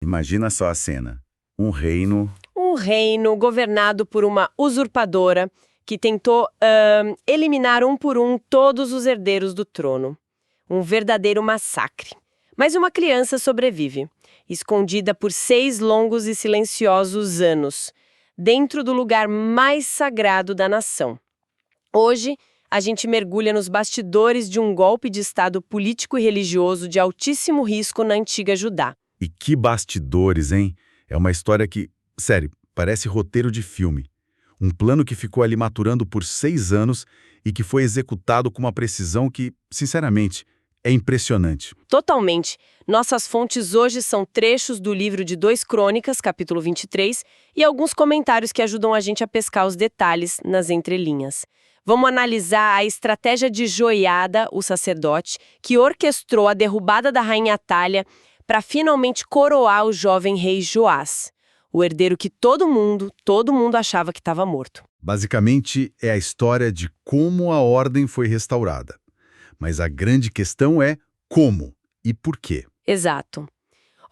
Imagina só a cena. Um reino. Um reino governado por uma usurpadora que tentou eliminar um por um todos os herdeiros do trono. Um verdadeiro massacre. Mas uma criança sobrevive, escondida por 6 longos e silenciosos anos, dentro do lugar mais sagrado da nação. Hoje, a gente mergulha nos bastidores de um golpe de Estado político e religioso de altíssimo risco na antiga Judá. E que bastidores, hein? É uma história que, sério, parece roteiro de filme. Um plano que ficou ali maturando por 6 anos e que foi executado com uma precisão que, sinceramente, é impressionante. Totalmente. Nossas fontes hoje são trechos do livro de 2 Crônicas, capítulo 23, e alguns comentários que ajudam a gente a pescar os detalhes nas entrelinhas. Vamos analisar a estratégia de Joiada, o sacerdote, que orquestrou a derrubada da rainha Atália para finalmente coroar o jovem rei Joás, o herdeiro que todo mundo achava que estava morto. Basicamente, é a história de como a ordem foi restaurada. Mas a grande questão é como e por quê. Exato.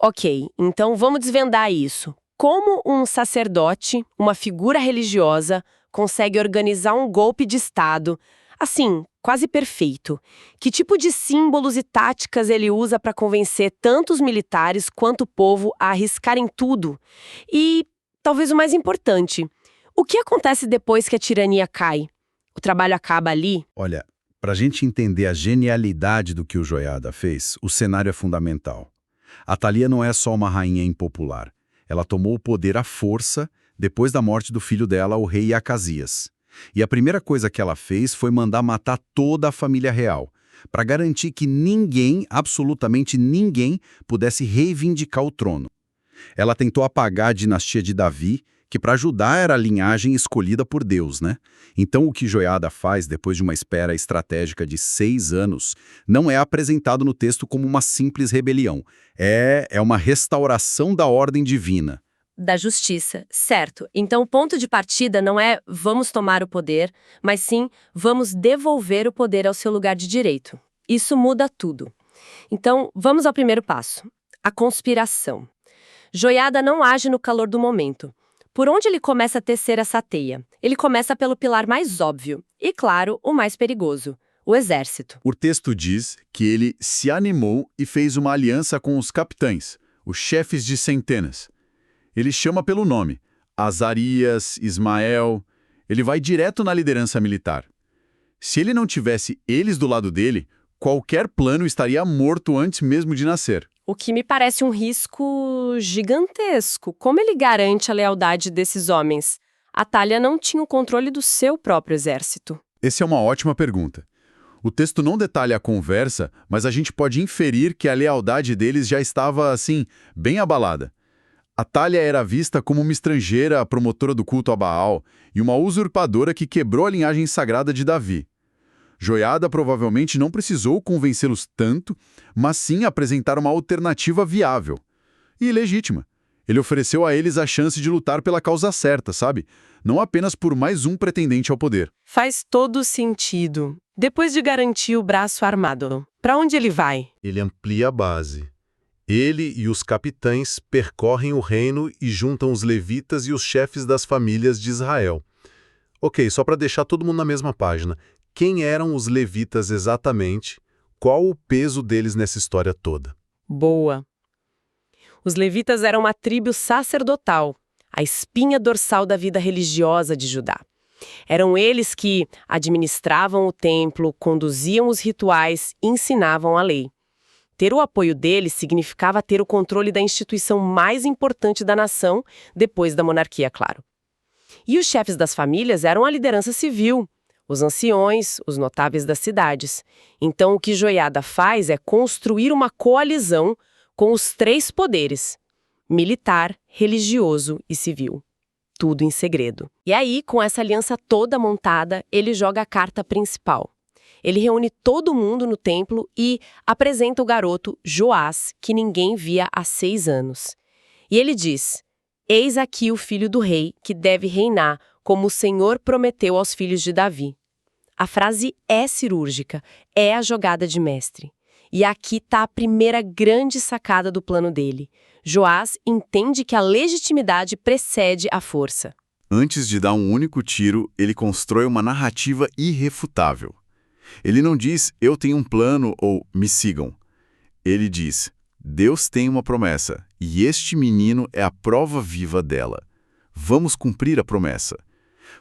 Ok, então vamos desvendar isso. Como um sacerdote, uma figura religiosa, consegue organizar um golpe de Estado, assim, quase perfeito? Que tipo de símbolos e táticas ele usa para convencer tanto os militares quanto o povo a arriscarem tudo? E, talvez o mais importante, o que acontece depois que a tirania cai? O trabalho acaba ali? Olha, para a gente entender a genialidade do que o Joiada fez, o cenário é fundamental. Atalia não é só uma rainha impopular. Ela tomou o poder à força depois da morte do filho dela, o rei Acasias. E a primeira coisa que ela fez foi mandar matar toda a família real, para garantir que ninguém, absolutamente ninguém, pudesse reivindicar o trono. Ela tentou apagar a dinastia de Davi, que para Judá era a linhagem escolhida por Deus, né? Então o que Joiada faz depois de uma espera estratégica de 6 anos não é apresentado no texto como uma simples rebelião. É uma restauração da ordem divina. Da justiça, certo. Então o ponto de partida não é vamos tomar o poder, mas sim vamos devolver o poder ao seu lugar de direito. Isso muda tudo. Então vamos ao primeiro passo, a conspiração. Joiada não age no calor do momento. Por onde ele começa a tecer essa teia? Ele começa pelo pilar mais óbvio e, claro, o mais perigoso, o exército. O texto diz que ele se animou e fez uma aliança com os capitães, os chefes de centenas. Ele chama pelo nome, Azarias, Ismael. Ele vai direto na liderança militar. Se ele não tivesse eles do lado dele, qualquer plano estaria morto antes mesmo de nascer. O que me parece um risco gigantesco. Como ele garante a lealdade desses homens? Atália não tinha o controle do seu próprio exército. Essa é uma ótima pergunta. O texto não detalha a conversa, mas a gente pode inferir que a lealdade deles já estava, assim, bem abalada. Atália era vista como uma estrangeira promotora do culto a Baal e uma usurpadora que quebrou a linhagem sagrada de Davi. Joiada provavelmente não precisou convencê-los tanto, mas sim apresentar uma alternativa viável e legítima. Ele ofereceu a eles a chance de lutar pela causa certa, sabe? Não apenas por mais um pretendente ao poder. Faz todo sentido. Depois de garantir o braço armado, para onde ele vai? Ele amplia a base. Ele e os capitães percorrem o reino e juntam os levitas e os chefes das famílias de Israel. Ok, só para deixar todo mundo na mesma página. Quem eram os levitas exatamente? Qual o peso deles nessa história toda? Boa. Os levitas eram uma tribo sacerdotal, a espinha dorsal da vida religiosa de Judá. Eram eles que administravam o templo, conduziam os rituais e ensinavam a lei. Ter o apoio deles significava ter o controle da instituição mais importante da nação, depois da monarquia, claro. E os chefes das famílias eram a liderança civil, os anciões, os notáveis das cidades. Então o que Joiada faz é construir uma coalizão com os 3 poderes: militar, religioso e civil. Tudo em segredo. E aí, com essa aliança toda montada, ele joga a carta principal. Ele reúne todo mundo no templo e apresenta o garoto Joás, que ninguém via há 6 anos. E ele diz: eis aqui o filho do rei, que deve reinar, como o Senhor prometeu aos filhos de Davi. A frase é cirúrgica, é a jogada de mestre. E aqui está a primeira grande sacada do plano dele. Joás entende que a legitimidade precede a força. Antes de dar um único tiro, ele constrói uma narrativa irrefutável. Ele não diz, eu tenho um plano ou me sigam. Ele diz, Deus tem uma promessa e este menino é a prova viva dela. Vamos cumprir a promessa.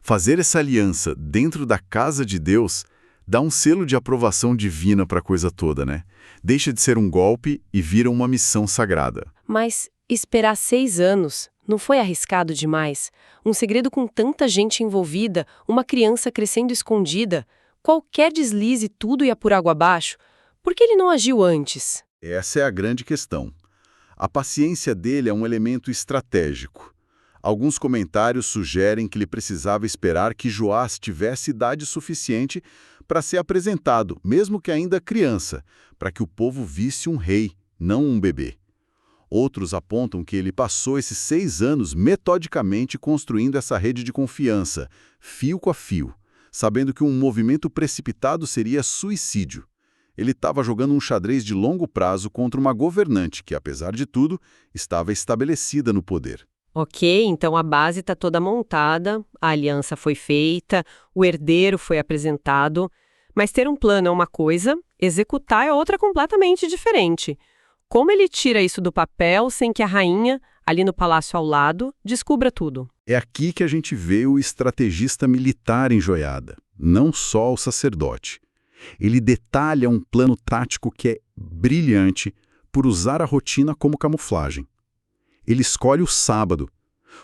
Fazer essa aliança dentro da casa de Deus dá um selo de aprovação divina para a coisa toda, né? Deixa de ser um golpe e vira uma missão sagrada. Mas esperar 6 anos não foi arriscado demais? Um segredo com tanta gente envolvida, uma criança crescendo escondida, qualquer deslize tudo ia por água abaixo. Por que ele não agiu antes? Essa é a grande questão. A paciência dele é um elemento estratégico. Alguns comentários sugerem que ele precisava esperar que Joás tivesse idade suficiente para ser apresentado, mesmo que ainda criança, para que o povo visse um rei, não um bebê. Outros apontam que ele passou esses 6 anos metodicamente construindo essa rede de confiança, fio a fio, sabendo que um movimento precipitado seria suicídio. Ele estava jogando um xadrez de longo prazo contra uma governante que, apesar de tudo, estava estabelecida no poder. Ok, então a base está toda montada, a aliança foi feita, o herdeiro foi apresentado, mas ter um plano é uma coisa, executar é outra completamente diferente. Como ele tira isso do papel sem que a rainha, ali no palácio ao lado, descubra tudo? É aqui que a gente vê o estrategista militar em Joiada, não só o sacerdote. Ele detalha um plano tático que é brilhante por usar a rotina como camuflagem. Ele escolhe o sábado.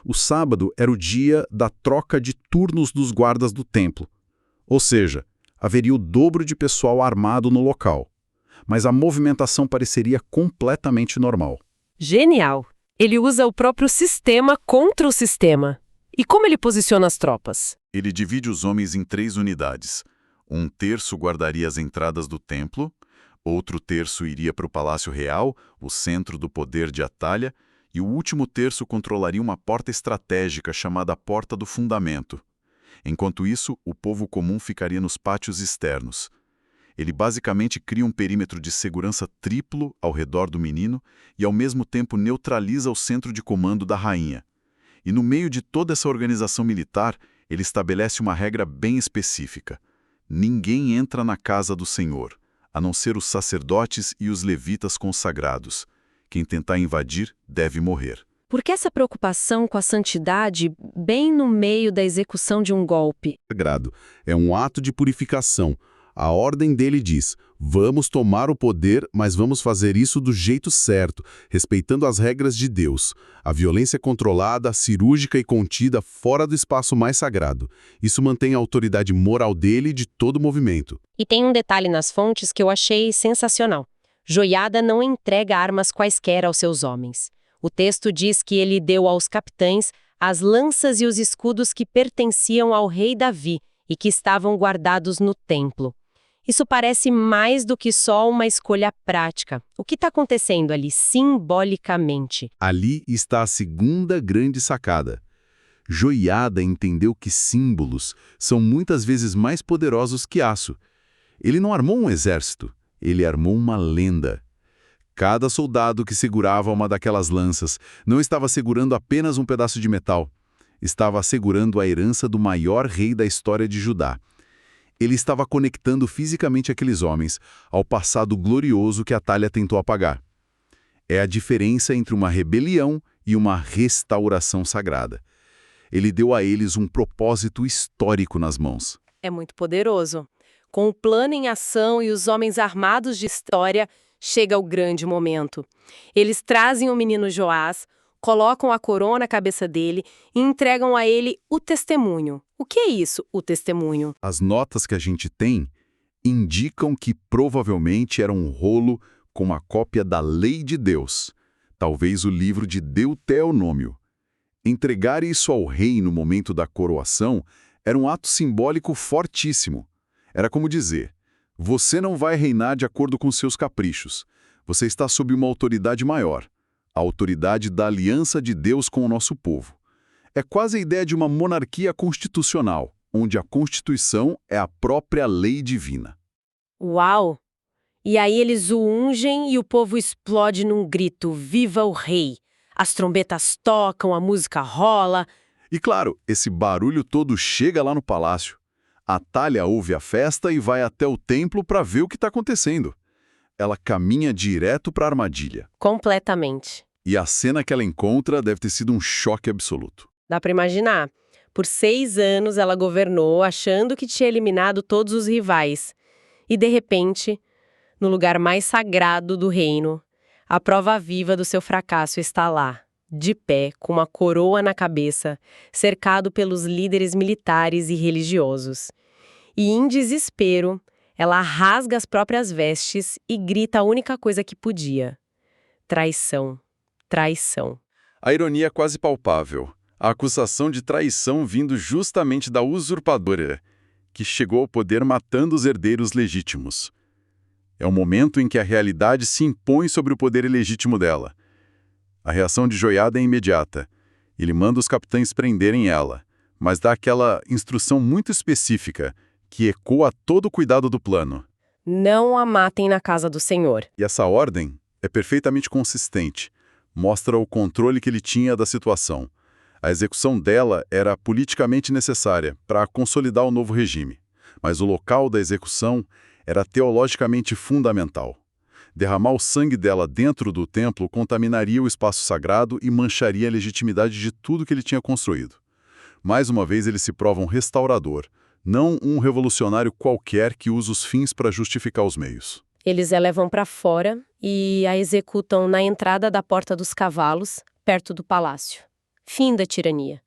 O sábado era o dia da troca de turnos dos guardas do templo. Ou seja, haveria o dobro de pessoal armado no local. Mas a movimentação pareceria completamente normal. Genial! Ele usa o próprio sistema contra o sistema. E como ele posiciona as tropas? Ele divide os homens em 3 unidades. Um terço guardaria as entradas do templo, outro terço iria para o Palácio Real, o centro do poder de Atalha, e o último terço controlaria uma porta estratégica chamada Porta do Fundamento. Enquanto isso, o povo comum ficaria nos pátios externos. Ele basicamente cria um perímetro de segurança triplo ao redor do menino e, ao mesmo tempo, neutraliza o centro de comando da rainha. E no meio de toda essa organização militar, ele estabelece uma regra bem específica. Ninguém entra na casa do Senhor, a não ser os sacerdotes e os levitas consagrados. Quem tentar invadir deve morrer. Por que essa preocupação com a santidade bem no meio da execução de um golpe? Sagrado. É um ato de purificação. A ordem dele diz, vamos tomar o poder, mas vamos fazer isso do jeito certo, respeitando as regras de Deus. A violência controlada, cirúrgica e contida fora do espaço mais sagrado. Isso mantém a autoridade moral dele e de todo o movimento. E tem um detalhe nas fontes que eu achei sensacional. Joiada não entrega armas quaisquer aos seus homens. O texto diz que ele deu aos capitães as lanças e os escudos que pertenciam ao rei Davi e que estavam guardados no templo. Isso parece mais do que só uma escolha prática. O que está acontecendo ali, simbolicamente? Ali está a segunda grande sacada. Joiada entendeu que símbolos são muitas vezes mais poderosos que aço. Ele não armou um exército, ele armou uma lenda. Cada soldado que segurava uma daquelas lanças não estava segurando apenas um pedaço de metal. Estava segurando a herança do maior rei da história de Judá. Ele estava conectando fisicamente aqueles homens ao passado glorioso que Atalha tentou apagar. É a diferença entre uma rebelião e uma restauração sagrada. Ele deu a eles um propósito histórico nas mãos. É muito poderoso. Com o plano em ação e os homens armados de história, chega o grande momento. Eles trazem o menino Joás, colocam a coroa na cabeça dele e entregam a ele o testemunho. O que é isso, o testemunho? As notas que a gente tem indicam que provavelmente era um rolo com uma cópia da lei de Deus, talvez o livro de Deuteronômio. Entregar isso ao rei no momento da coroação era um ato simbólico fortíssimo. Era como dizer, você não vai reinar de acordo com seus caprichos. Você está sob uma autoridade maior, a autoridade da aliança de Deus com o nosso povo. É quase a ideia de uma monarquia constitucional, onde a Constituição é a própria lei divina. Uau! E aí eles o ungem e o povo explode num grito, viva o rei! As trombetas tocam, a música rola. E claro, esse barulho todo chega lá no palácio. Atalha ouve a festa e vai até o templo para ver o que está acontecendo. Ela caminha direto para a armadilha. Completamente. E a cena que ela encontra deve ter sido um choque absoluto. Dá pra imaginar. Por 6 anos ela governou achando que tinha eliminado todos os rivais. E, de repente, no lugar mais sagrado do reino, a prova viva do seu fracasso está lá, de pé, com uma coroa na cabeça, cercado pelos líderes militares e religiosos. E, em desespero, ela rasga as próprias vestes e grita a única coisa que podia: traição, traição. A ironia é quase palpável. A acusação de traição vindo justamente da usurpadora, que chegou ao poder matando os herdeiros legítimos. É o momento em que a realidade se impõe sobre o poder ilegítimo dela. A reação de Joiada é imediata. Ele manda os capitães prenderem ela, mas dá aquela instrução muito específica, que ecoa todo o cuidado do plano. Não a matem na casa do Senhor. E essa ordem é perfeitamente consistente. Mostra o controle que ele tinha da situação. A execução dela era politicamente necessária para consolidar o novo regime, mas o local da execução era teologicamente fundamental. Derramar o sangue dela dentro do templo contaminaria o espaço sagrado e mancharia a legitimidade de tudo que ele tinha construído. Mais uma vez ele se prova um restaurador, não um revolucionário qualquer que usa os fins para justificar os meios. Eles a levam para fora e a executam na entrada da Porta dos Cavalos, perto do palácio. Fim da tirania.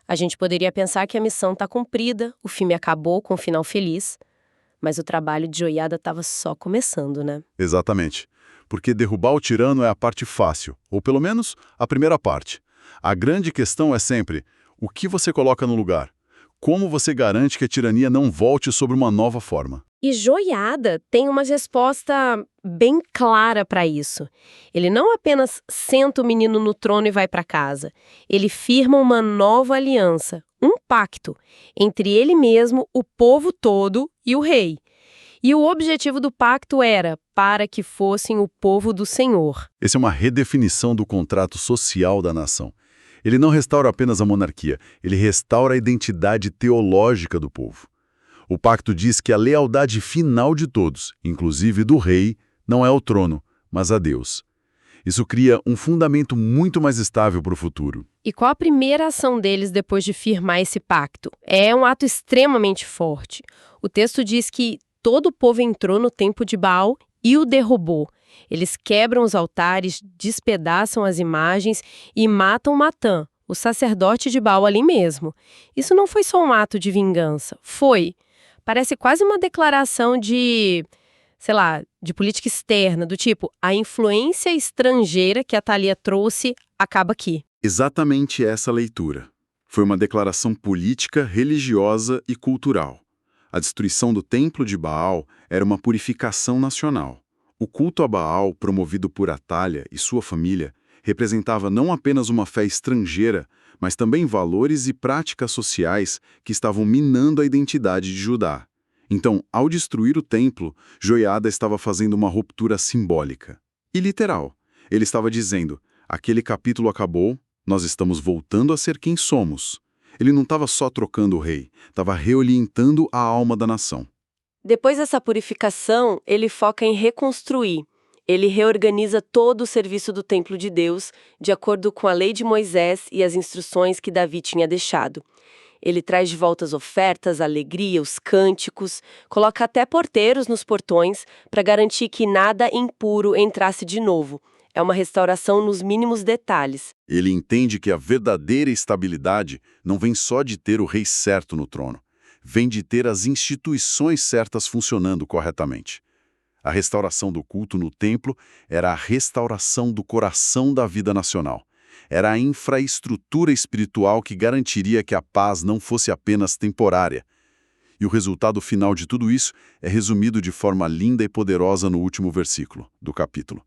A gente poderia pensar que a missão está cumprida, o filme acabou com um final feliz, mas o trabalho de Joiada estava só começando, né? Exatamente. Porque derrubar o tirano é a parte fácil, ou pelo menos a primeira parte. A grande questão é sempre, o que você coloca no lugar? Como você garante que a tirania não volte sob uma nova forma? E Joiada tem uma resposta bem clara para isso. Ele não apenas senta o menino no trono e vai para casa. Ele firma uma nova aliança, um pacto, entre ele mesmo, o povo todo e o rei. E o objetivo do pacto era para que fossem o povo do Senhor. Essa é uma redefinição do contrato social da nação. Ele não restaura apenas a monarquia, ele restaura a identidade teológica do povo. O pacto diz que a lealdade final de todos, inclusive do rei, não é ao trono, mas a Deus. Isso cria um fundamento muito mais estável para o futuro. E qual a primeira ação deles depois de firmar esse pacto? É um ato extremamente forte. O texto diz que todo o povo entrou no templo de Baal e o derrubou. Eles quebram os altares, despedaçam as imagens e matam Matã, o sacerdote de Baal ali mesmo. Isso não foi só um ato de vingança, foi. Parece quase uma declaração de, de política externa, do tipo, a influência estrangeira que a Thalia trouxe acaba aqui. Exatamente essa leitura. Foi uma declaração política, religiosa e cultural. A destruição do templo de Baal era uma purificação nacional. O culto a Baal, promovido por Atalha e sua família, representava não apenas uma fé estrangeira, mas também valores e práticas sociais que estavam minando a identidade de Judá. Então, ao destruir o templo, Joiada estava fazendo uma ruptura simbólica. E literal. Ele estava dizendo, aquele capítulo acabou, nós estamos voltando a ser quem somos. Ele não estava só trocando o rei, estava reorientando a alma da nação. Depois dessa purificação, ele foca em reconstruir. Ele reorganiza todo o serviço do templo de Deus, de acordo com a lei de Moisés e as instruções que Davi tinha deixado. Ele traz de volta as ofertas, a alegria, os cânticos, coloca até porteiros nos portões para garantir que nada impuro entrasse de novo. É uma restauração nos mínimos detalhes. Ele entende que a verdadeira estabilidade não vem só de ter o rei certo no trono, vem de ter as instituições certas funcionando corretamente. A restauração do culto no templo era a restauração do coração da vida nacional. Era a infraestrutura espiritual que garantiria que a paz não fosse apenas temporária. E o resultado final de tudo isso é resumido de forma linda e poderosa no último versículo do capítulo.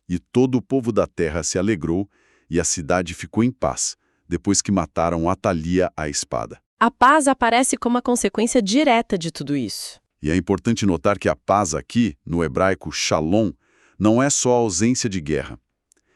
E todo o povo da terra se alegrou e a cidade ficou em paz, depois que mataram Atalia à espada. A paz aparece como a consequência direta de tudo isso. E é importante notar que a paz aqui, no hebraico shalom, não é só a ausência de guerra.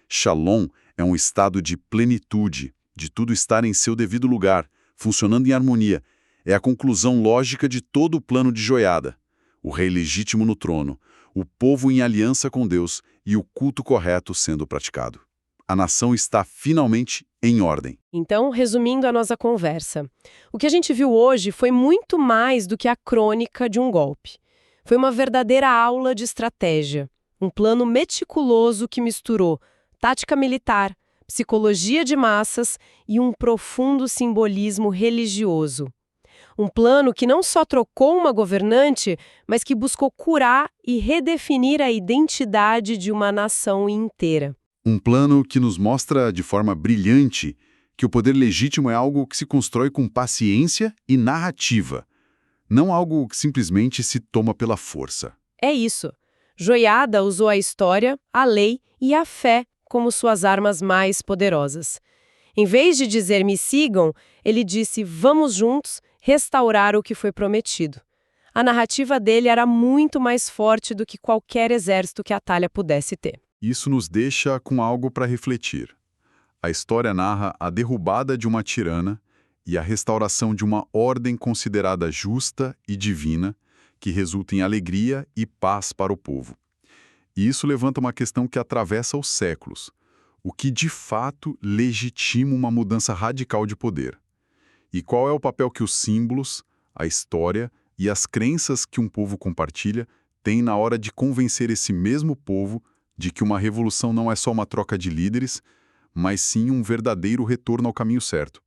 Shalom É um estado de plenitude, de tudo estar em seu devido lugar, funcionando em harmonia. É a conclusão lógica de todo o plano de Joiada. O rei legítimo no trono, o povo em aliança com Deus e o culto correto sendo praticado. A nação está finalmente em ordem. Então, resumindo a nossa conversa, o que a gente viu hoje foi muito mais do que a crônica de um golpe. Foi uma verdadeira aula de estratégia, um plano meticuloso que misturou tática militar, psicologia de massas e um profundo simbolismo religioso. Um plano que não só trocou uma governante, mas que buscou curar e redefinir a identidade de uma nação inteira. Um plano que nos mostra de forma brilhante que o poder legítimo é algo que se constrói com paciência e narrativa, não algo que simplesmente se toma pela força. É isso. Joiada usou a história, a lei e a fé como suas armas mais poderosas. Em vez de dizer "me sigam", ele disse "vamos juntos restaurar o que foi prometido". A narrativa dele era muito mais forte do que qualquer exército que Atalha pudesse ter. Isso nos deixa com algo para refletir. A história narra a derrubada de uma tirana e a restauração de uma ordem considerada justa e divina, que resulta em alegria e paz para o povo. E isso levanta uma questão que atravessa os séculos. O que de fato legitima uma mudança radical de poder? E qual é o papel que os símbolos, a história e as crenças que um povo compartilha têm na hora de convencer esse mesmo povo de que uma revolução não é só uma troca de líderes, mas sim um verdadeiro retorno ao caminho certo?